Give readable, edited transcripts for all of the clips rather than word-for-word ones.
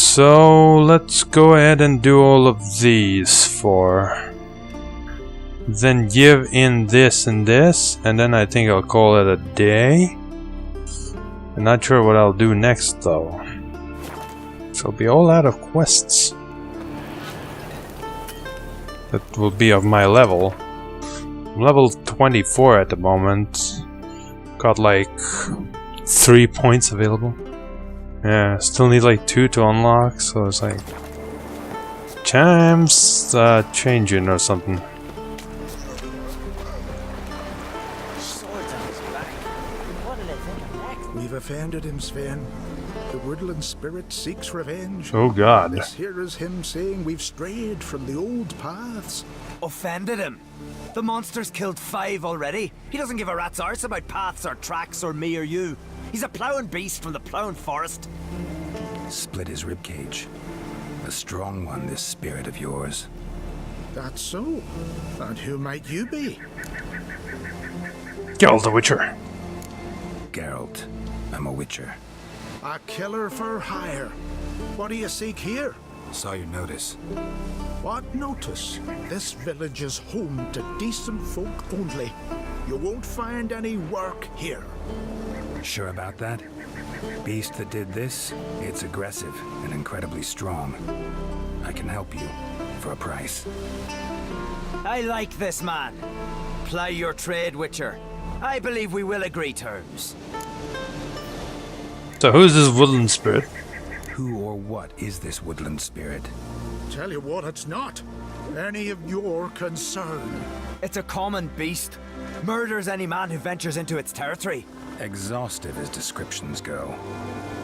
So let's go ahead and do all of these for. Then give in this and this, and then I think I'll call it a day. I'm not sure what I'll do next though. So I'll be all out of quests. That will be of my level. I'm level 24 at the moment. Got like 3 points available. Yeah, still need like 2 to unlock, so it's like times changing or something. We've offended him, Sven. The woodland spirit seeks revenge. Oh God. This here is him saying we've strayed from the old paths. Offended him? The monster's killed 5 already. He doesn't give a rat's arse about paths or tracks or me or you. He's a plowing beast from the plowing forest. Split his ribcage. A strong one, this spirit of yours. That's so. And who might you be? Geralt the Witcher. Geralt. I'm a witcher. A killer for hire. What do you seek here? Saw your notice. What notice? This village is home to decent folk only. You won't find any work here. Sure about that? Beast that did this, it's aggressive and incredibly strong. I can help you for a price. I like this man. Ply your trade, Witcher. I believe we will agree terms. So who's this woodland spirit? Who or what is this woodland spirit? Tell you what, it's not any of your concern. It's a common beast. Murders any man who ventures into its territory. Exhaustive as descriptions go.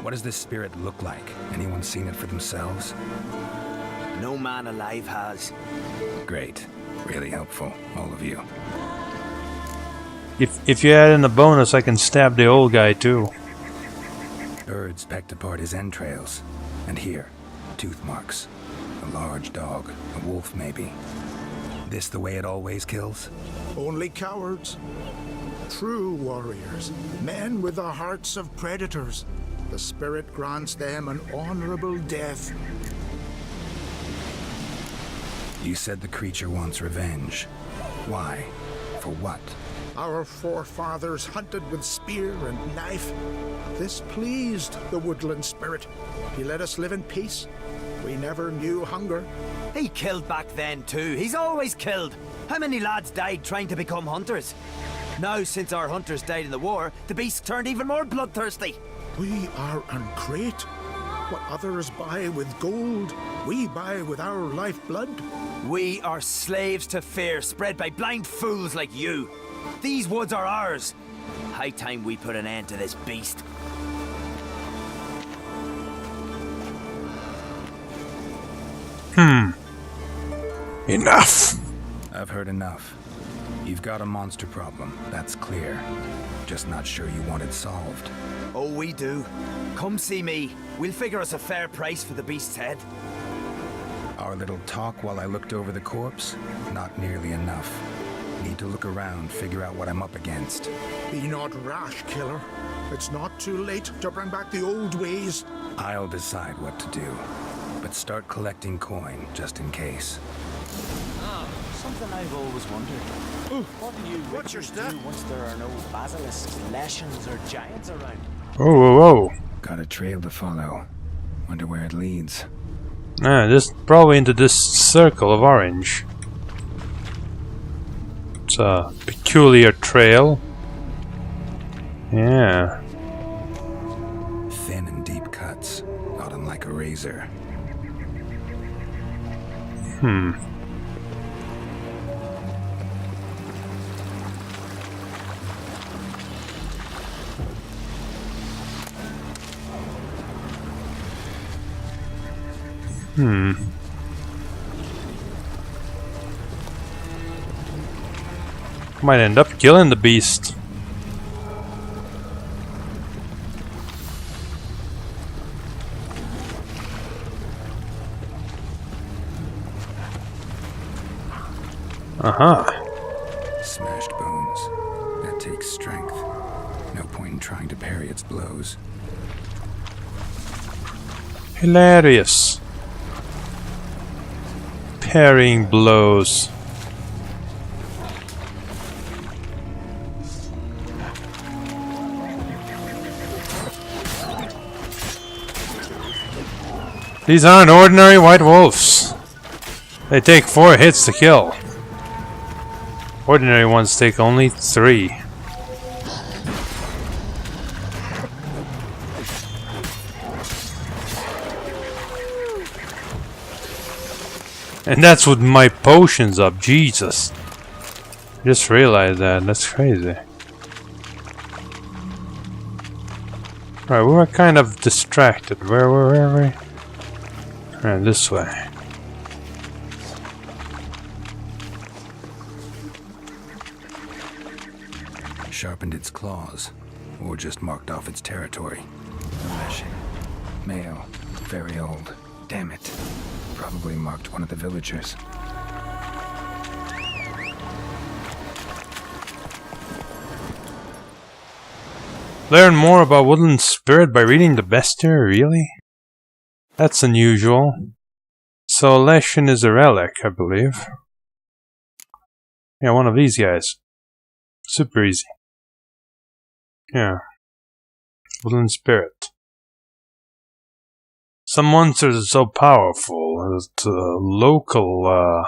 What does this spirit look like? Anyone seen it for themselves? No man alive has. Great. Really helpful, all of you. If you add in a bonus, I can stab the old guy too. Birds pecked apart his entrails. And here, tooth marks. A large dog, a wolf maybe. This the way it always kills? Only cowards. True warriors. Men with the hearts of predators. The spirit grants them an honorable death. You said the creature wants revenge. Why? For what? Our forefathers hunted with spear and knife. This pleased the woodland spirit. He let us live in peace. We never knew hunger. He killed back then too. He's always killed. How many lads died trying to become hunters? Now, since our hunters died in the war, the beast turned even more bloodthirsty. We are ungreat. What others buy with gold, we buy with our lifeblood. We are slaves to fear spread by blind fools like you. These woods are ours. High time we put an end to this beast. Enough. I've heard enough. You've got a monster problem, that's clear. Just not sure you want it solved. Oh, we do. Come see me. We'll figure us a fair price for the beast's head. Our little talk while I looked over the corpse? Not nearly enough. Need to look around, figure out what I'm up against. Be not rash, killer. It's not too late to bring back the old ways. I'll decide what to do. But start collecting coin, just in case. Something I've always wondered. What do you What's your step? do once there are no basilisks, leshens, or giants around? Whoa, whoa, whoa. Got a trail to follow. Wonder where it leads. This probably into this circle of orange. It's a peculiar trail. Yeah. Thin and deep cuts, not unlike a razor. Might end up killing the beast. Smashed bones. That takes strength. No point in trying to parry its blows. Hilarious. Parrying blows. These aren't ordinary white wolves. They take 4 hits to kill. Ordinary ones take only 3. And that's with my potions up, Jesus. Just realized that, that's crazy. Right, we were kind of distracted. Where were we? Alright, this way. Sharpened its claws, or just marked off its territory. Leshen. Male. Very old. Damn it. Probably marked one of the villagers. Learn more about Woodland Spirit by reading the bestiary, really? That's unusual. So Leshen is a relic, I believe. Yeah, one of these guys. Super easy. Yeah. Woodland Spirit. Some monsters are so powerful that local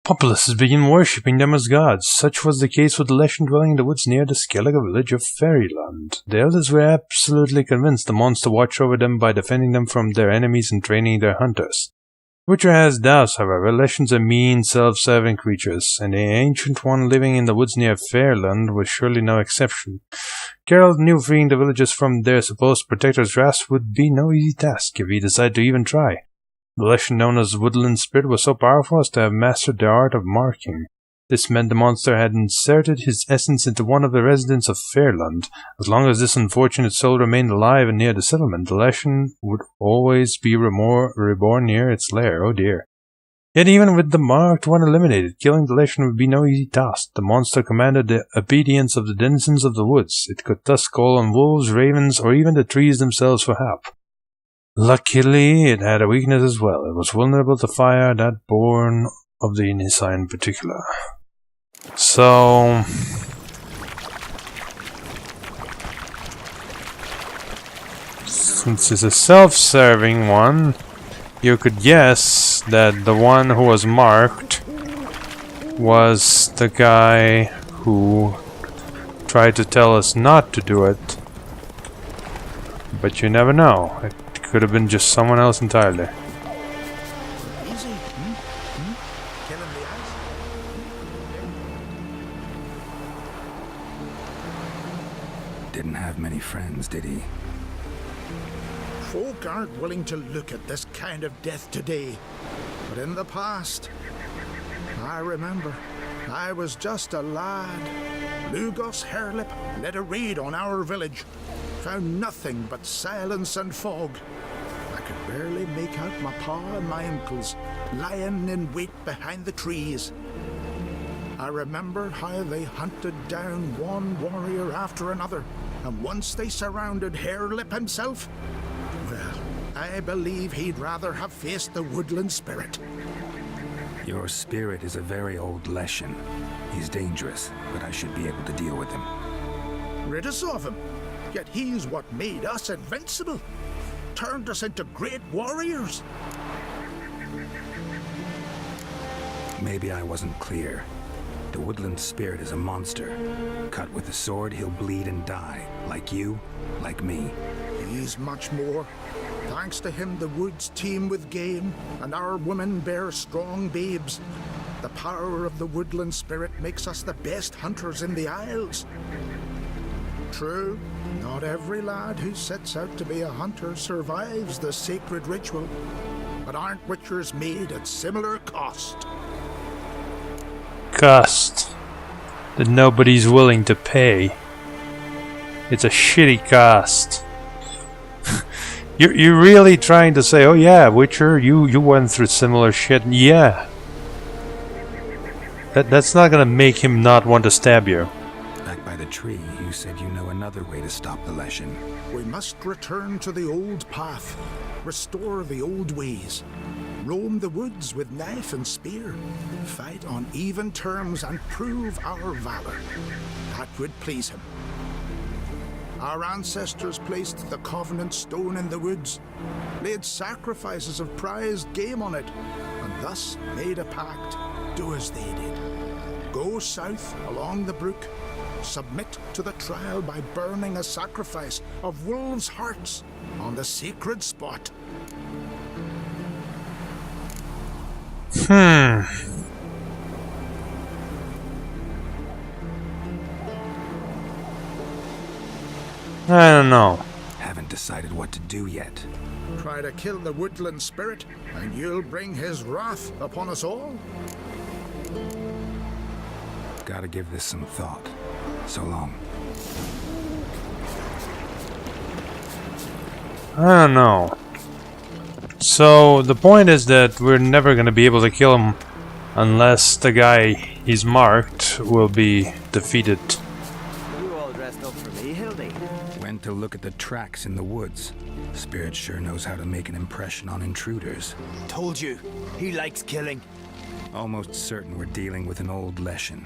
populaces begin worshipping them as gods. Such was the case with the Leshen dwelling in the woods near the Skellige village of Fairyland. The elders were absolutely convinced the monster watched over them by defending them from their enemies and training their hunters. Witcher has doubts, however. Leshens are mean, self-serving creatures, and the ancient one living in the woods near Fairyland was surely no exception. Geralt knew freeing the villagers from their supposed protector's grasp would be no easy task if he decided to even try. The Leshen known as Woodland Spirit was so powerful as to have mastered the art of marking. This meant the monster had inserted his essence into one of the residents of Fairyland. As long as this unfortunate soul remained alive and near the settlement, the Leshen would always be reborn near its lair. Oh dear. Yet even with the marked one eliminated, killing the Leshen would be no easy task. The monster commanded the obedience of the denizens of the woods. It could thus call on wolves, ravens, or even the trees themselves for help. Luckily, it had a weakness as well. It was vulnerable to fire, that born of the Nissa in particular. So... since it's a self-serving one, you could guess that the one who was marked was the guy who tried to tell us not to do it. But you never know. It could have been just someone else entirely. Easy, Killing the ice. Didn't have many friends, did he? Folk aren't willing to look at this kind of death today. But in the past, I remember, I was just a lad. Lugos Hairlip led a raid on our village. Found nothing but silence and fog. I could barely make out my pa and my uncles lying in wait behind the trees. I remember how they hunted down one warrior after another, and once they surrounded Hairlip himself, well, I believe he'd rather have faced the Woodland Spirit. Your spirit is a very old Leshen. He's dangerous, but I should be able to deal with him. Rid us of him. Yet he's what made us invincible. Turned us into great warriors. Maybe I wasn't clear. The Woodland Spirit is a monster. Cut with a sword, he'll bleed and die. Like you, like me. He's much more. Thanks to him, the woods teem with game, and our women bear strong babes. The power of the Woodland Spirit makes us the best hunters in the Isles. True, not every lad who sets out to be a hunter survives the sacred ritual, but aren't witchers made at similar cost? Cost that nobody's willing to pay. It's a shitty cost. You're really trying to say, oh yeah, Witcher, you went through similar shit. Yeah. That's not gonna make him not want to stab you. Back by the tree, you said you know another way to stop the Leshen. We must return to the old path, restore the old ways, roam the woods with knife and spear, fight on even terms and prove our valor. That would please him. Our ancestors placed the Covenant Stone in the woods, laid sacrifices of prized game on it, and thus made a pact. Do as they did. Go south along the brook, submit to the trial by burning a sacrifice of wolves' hearts on the sacred spot. I don't know. Haven't decided what to do yet. Try to kill the woodland spirit, and you'll bring his wrath upon us all. Gotta give this some thought. So long. I don't know. So the point is that we're never gonna be able to kill him unless the guy he's marked will be defeated. You all dressed up for me, Hildy? Went to look at the tracks in the woods. Spirit sure knows how to make an impression on intruders. Told you, he likes killing. Almost certain we're dealing with an old Leshen.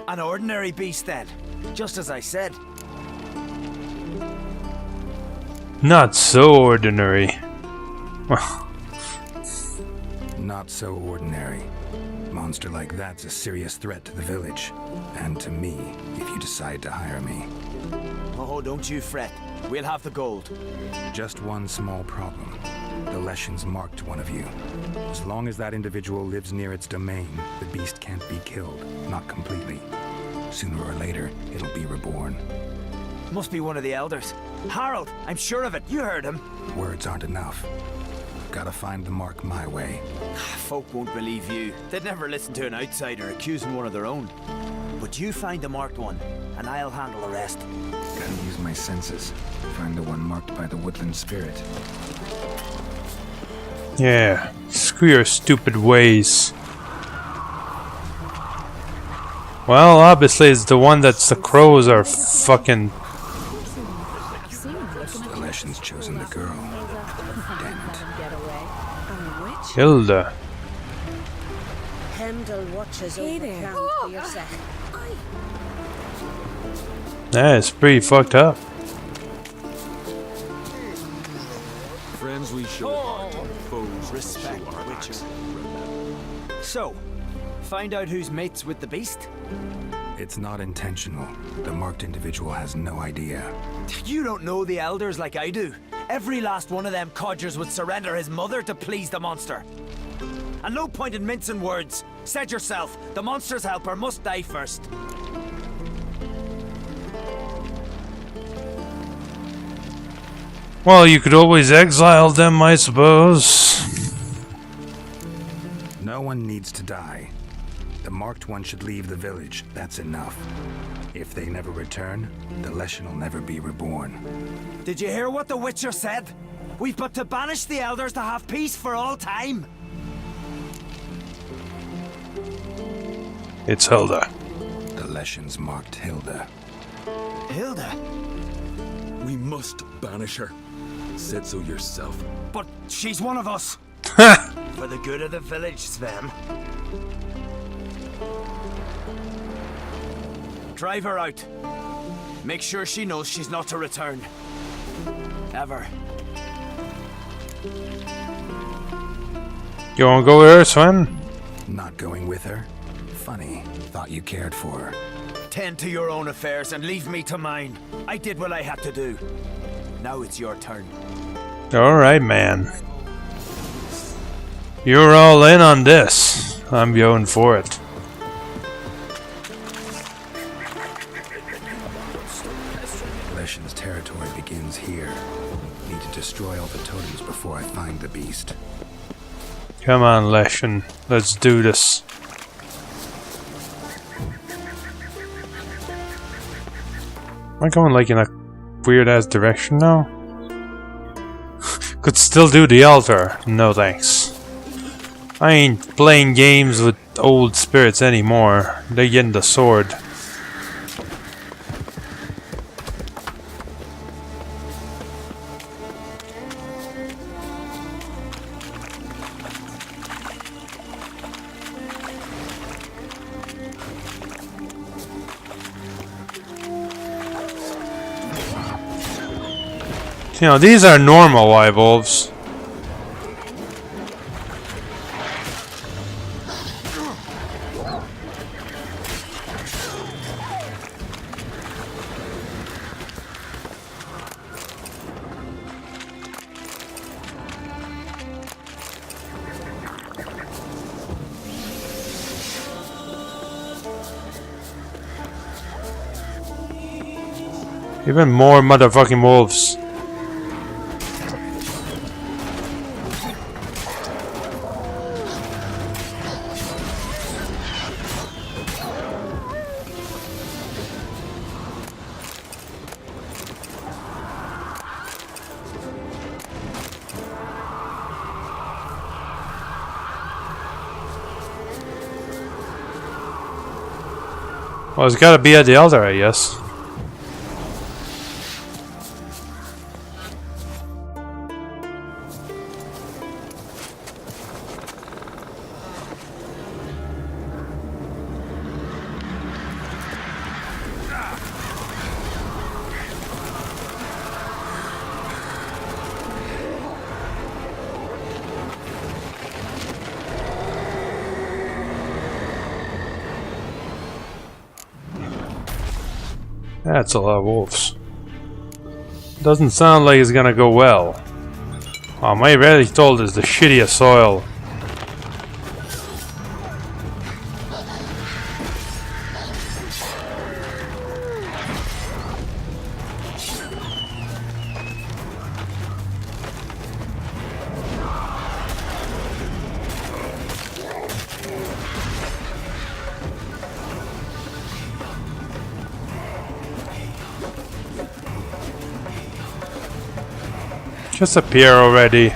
An ordinary beast then, just as I said. Not so ordinary. Not so ordinary. Monster like that's a serious threat to the village. And to me, if you decide to hire me. Oh, don't you fret. We'll have the gold. Just one small problem. The Leshen's marked one of you. As long as that individual lives near its domain, the beast can't be killed. Not completely. Sooner or later, it'll be reborn. Must be one of the elders. Harold, I'm sure of it. You heard him. Words aren't enough. Gotta find the mark my way. Folk won't believe you. They'd never listen to an outsider accusing one of their own. But you find the marked one, and I'll handle the rest. Gotta use my senses. Find the one marked by the woodland spirit. Yeah, screw your stupid ways. Well, obviously it's the one that's the crows are fucking... The Leshen's chosen the girl. Damn it. Hilda. Hemdall watches over the ground for your sec. That is pretty fucked up. Friends we show heart, foes Respect, show our Witcher. backs. So, find out who's mates with the beast? It's not intentional. The marked individual has no idea. You don't know the elders like I do. Every last one of them codgers would surrender his mother to please the monster. And no point in mincing words. Said yourself, the monster's helper must die first. Well, you could always exile them, I suppose. No one needs to die. The marked one should leave the village. That's enough. If they never return, the Leshen will never be reborn. Did you hear what the Witcher said? We've but to banish the elders to have peace for all time. It's Hilda. The Leshen's marked Hilda. Hilda? We must banish her. Said so yourself. But she's one of us. Ha! For the good of the village, Sven. Drive her out. Make sure she knows she's not to return. Ever. You wanna go with her, Sven? Not going with her? Funny. Thought you cared for her. Tend to your own affairs and leave me to mine. I did what I had to do. Now it's your turn. Alright, man. You're all in on this. I'm going for it. Leshen's territory begins here. Need to destroy all the totems before I find the beast. Come on, Leshen. Let's do this. Am I going like in a weird ass direction now? Could still do the altar. No thanks. I ain't playing games with old spirits anymore. They're getting the sword. You know, these are normal live wolves. Even more motherfucking wolves. Well, it's gotta be at the elder, I guess. That's a lot of wolves. Doesn't sound like it's gonna go well. Oh, my already told is the shittiest soil. Just appear already.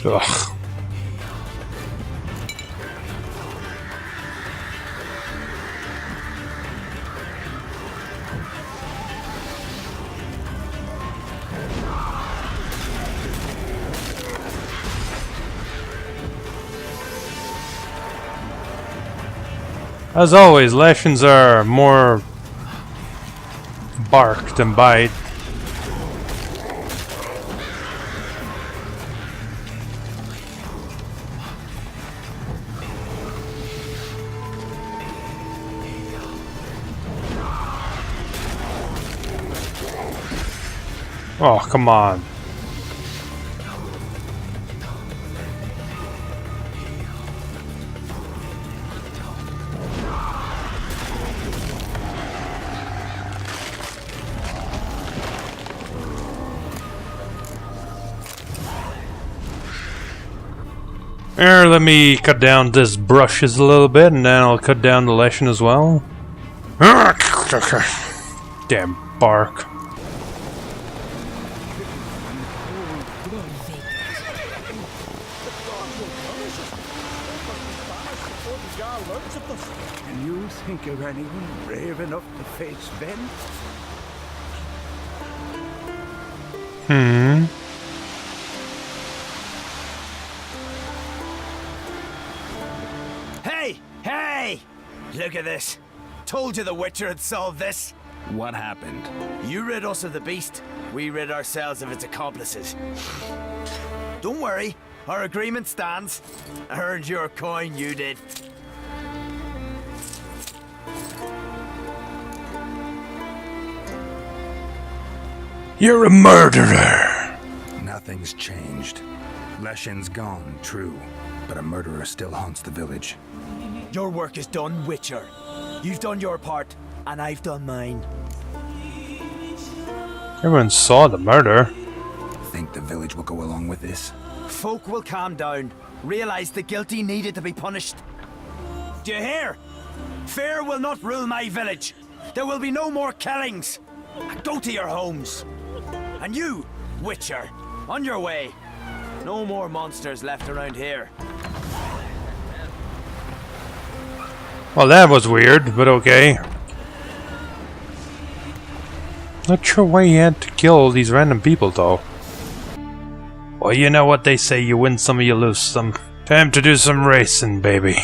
Ugh. As always, lashings are more bark than bite. Oh, come on. Here, let me cut down this brushes a little bit, and then I'll cut down the lashing as well. Damn bark. Can you think of anyone brave enough to face Ben? Hey! Look at this. Told you the Witcher had solved this. What happened? You rid us of the beast. We rid ourselves of its accomplices. Don't worry. Our agreement stands. I earned your coin, you did. You're a murderer. Nothing's changed. Leshin's gone, true, but a murderer still haunts the village. Your work is done, Witcher. You've done your part, and I've done mine. Everyone saw the murder. Think the village will go along with this? Folk will calm down, realize the guilty needed to be punished. Do you hear? Fear will not rule my village. There will be no more killings. Go to your homes. And you, Witcher, on your way. No more monsters left around here. Well, that was weird, but okay. Not sure why he had to kill all these random people though. Well, you know what they say, you win some, you lose some. Time to do some racing, baby.